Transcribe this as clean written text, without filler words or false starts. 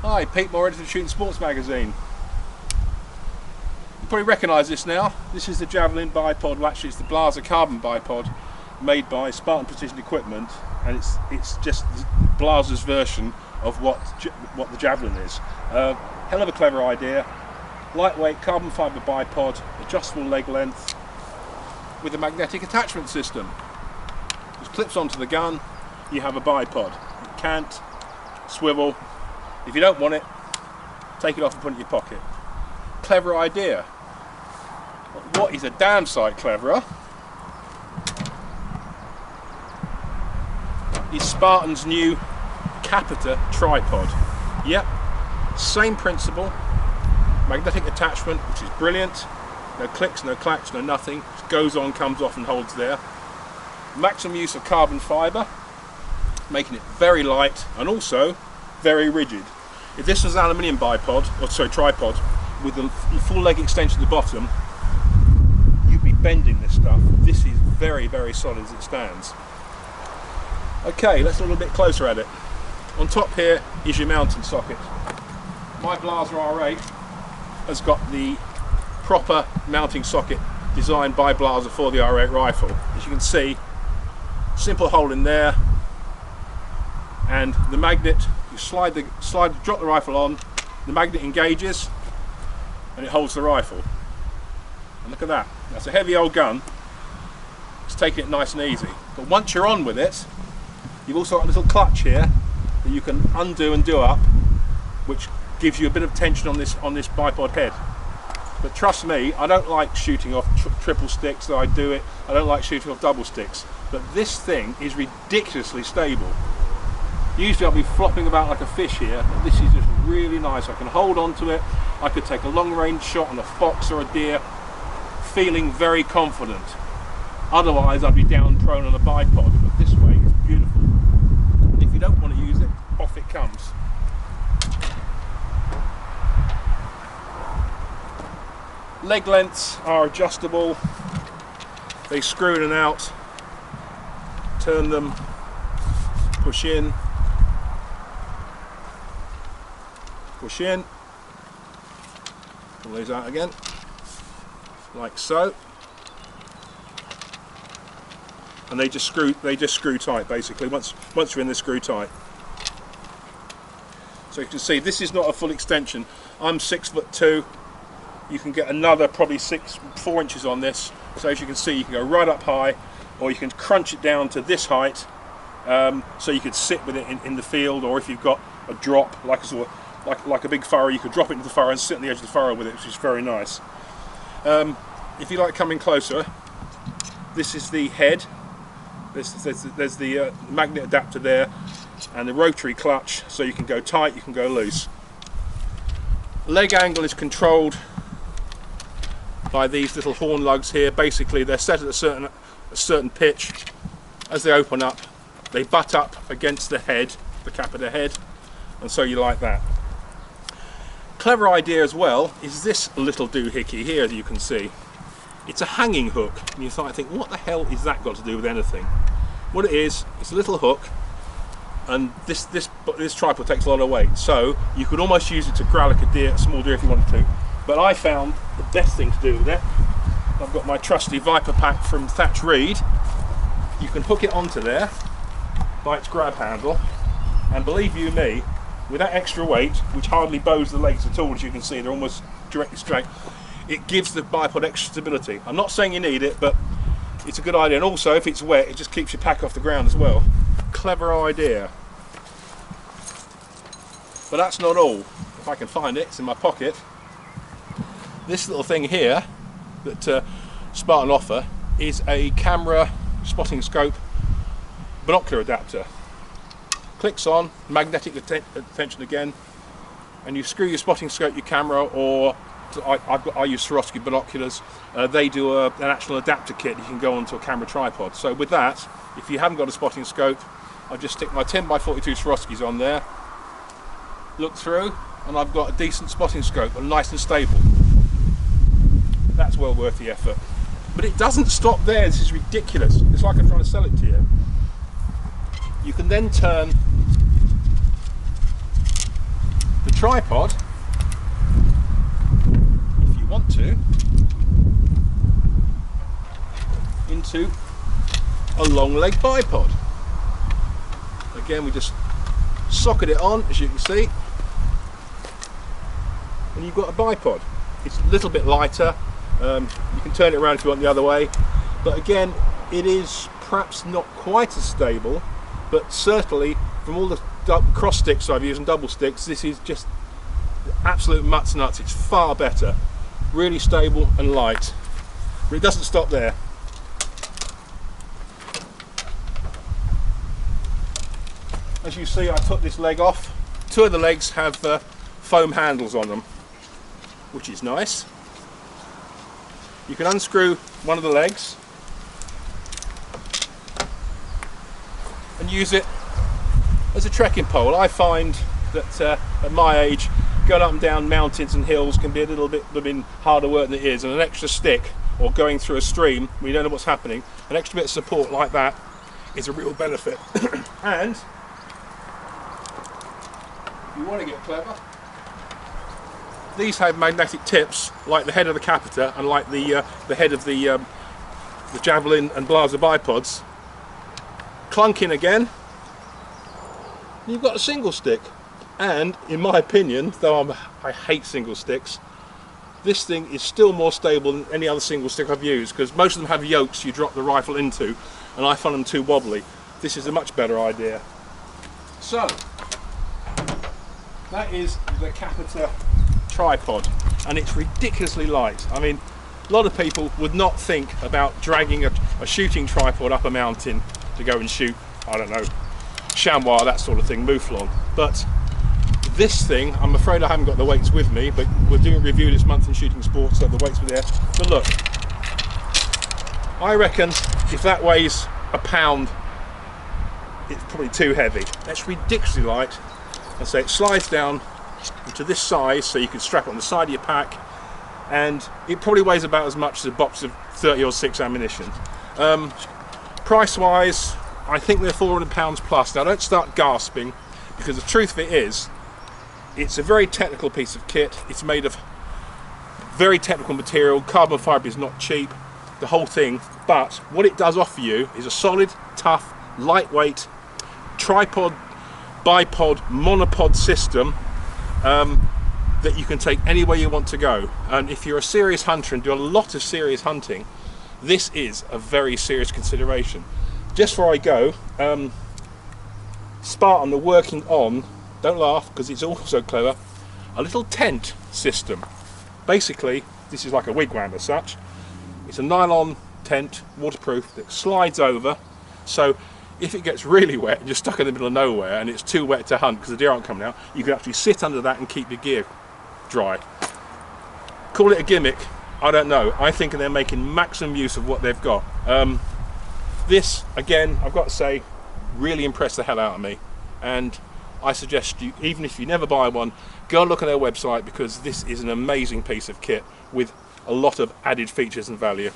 Hi, Pete Moore, editor of Shooting Sports Magazine. You probably recognise this now. This is the Javelin Bipod. Well, actually it's the Blaser carbon bipod made by Spartan Precision Equipment, and it's just Blaser's version of what the Javelin is. Hell of a clever idea. Lightweight carbon fibre bipod, adjustable leg length with a magnetic attachment system. Just clips onto the gun, you have a bipod. It can't swivel. If you don't want it, take it off and put it in your pocket. Clever idea. But what is a damn sight cleverer is Spartan's new Kapita tripod. Yep, same principle, magnetic attachment, which is brilliant. No clicks, no clacks, no nothing. Just goes on, comes off and holds there. Maximum use of carbon fibre, making it very light and also very rigid. If this was an aluminium tripod with a full leg extension at the bottom, you'd be bending this stuff. This is very, very solid as it stands. Okay, let's look a bit closer at it. On top here is your mounting socket. My Blaser R8 has got the proper mounting socket designed by Blaser for the R8 rifle. As you can see, simple hole in there, and the magnet, you drop the rifle on, the magnet engages and it holds the rifle. And look at that, that's a heavy old gun. It's taking it nice and easy. But once you're on with it, you've also got a little clutch here that you can undo and do up, which gives you a bit of tension on this bipod head. But trust me, I don't like shooting off triple sticks, though I do it. I don't like shooting off double sticks. But this thing is ridiculously stable. Usually I'll be flopping about like a fish here, but this is just really nice. I can hold on to it. I could take a long range shot on a fox or a deer, feeling very confident. Otherwise I'd be down prone on a bipod, but this way it's beautiful. And if you don't want to use it, off it comes. Leg lengths are adjustable. They screw in and out, turn them, push in, push in, pull these out again, like so, and they just screw tight basically. Once you're in, they screw tight. So you can see this is not a full extension. I'm 6'2". You can get another probably 4 inches on this. So as you can see, you can go right up high, or you can crunch it down to this height. So you could sit with it in the field, or if you've got a drop like a big furrow, you could drop it into the furrow and sit on the edge of the furrow with it, which is very nice. If you like coming closer, this is the head. There's the magnet adapter there, and the rotary clutch, so you can go tight, you can go loose. Leg angle is controlled by these little horn lugs here. Basically they're set at a certain pitch. As they open up, they butt up against the head, the Kapita head, and so you like that. Clever idea as well is this little doohickey here, as you can see. It's a hanging hook, and you start to think, what the hell is that got to do with anything? What it is, it's a little hook, and this tripod takes a lot of weight, so you could almost use it to corral like a small deer if you wanted to. But I found the best thing to do with it, I've got my trusty Viper pack from Thatch Reed. You can hook it onto there by its grab handle, and believe you me, with that extra weight, which hardly bows the legs at all, as you can see, they're almost directly straight, it gives the bipod extra stability. I'm not saying you need it, but it's a good idea. And also, if it's wet, it just keeps your pack off the ground as well. Clever idea. But that's not all. If I can find it, it's in my pocket. This little thing here that Spartan offer is a camera spotting scope binocular adapter. Clicks on, magnetic attention again, and you screw your spotting scope, your camera, or I use Swarovski binoculars. They do an actual adapter kit you can go onto a camera tripod. So with that, if you haven't got a spotting scope, I just stick my 10x42 Swarovskis on there, look through, and I've got a decent spotting scope and nice and stable. That's well worth the effort. But it doesn't stop there. This is ridiculous. It's like I'm trying to sell it to you. You can then turn the tripod, if you want to, into a long leg bipod. Again, we just socket it on, as you can see, and you've got a bipod. It's a little bit lighter. You can turn it around if you want the other way, but again, it is perhaps not quite as stable, but certainly from all the cross sticks I've used and double sticks, this is just absolute mutt's nuts. It's far better, really stable and light, but it doesn't stop there. As you see, I took this leg off. Two of the legs have foam handles on them, which is nice. You can unscrew one of the legs and use it as a trekking pole. I find that at my age, going up and down mountains and hills can be a little bit harder work than it is, and an extra stick, or going through a stream where you don't know what's happening, an extra bit of support like that is a real benefit. And if you want to get clever, these have magnetic tips like the head of the Kapita and like the head of the Javelin and Blaser bipods. Clunk in again, you've got a single stick. And in my opinion, though I hate single sticks, this thing is still more stable than any other single stick I've used, because most of them have yokes you drop the rifle into, and I find them too wobbly. This is a much better idea. So that is the Kapita tripod, and it's ridiculously light. I mean, a lot of people would not think about dragging a shooting tripod up a mountain to go and shoot, I don't know, chamois, that sort of thing, mouflon. But this thing, I'm afraid I haven't got the weights with me, but we're doing a review this month in shooting sports, so the weights were there. But look, I reckon if that weighs a pound, it's probably too heavy. That's ridiculously light. And so it slides down to this size, so you can strap it on the side of your pack, and it probably weighs about as much as a box of 30 or 6 ammunition. Price wise, I think they're £400 plus. Now don't start gasping, because the truth of it is, it's a very technical piece of kit. It's made of very technical material. Carbon fibre is not cheap, the whole thing. But what it does offer you is a solid, tough, lightweight tripod, bipod, monopod system that you can take anywhere you want to go. And if you're a serious hunter and do a lot of serious hunting, this is a very serious consideration. Just before I go, Spartan are working on, don't laugh because it's also clever, a little tent system. Basically, this is like a wigwam as such. It's a nylon tent, waterproof, that slides over, so if it gets really wet and you're stuck in the middle of nowhere and it's too wet to hunt because the deer aren't coming out, you can actually sit under that and keep your gear dry. Call it a gimmick, I don't know. I think they're making maximum use of what they've got. This, again, I've got to say, really impressed the hell out of me, and I suggest you, even if you never buy one, go and look at their website, because this is an amazing piece of kit with a lot of added features and value.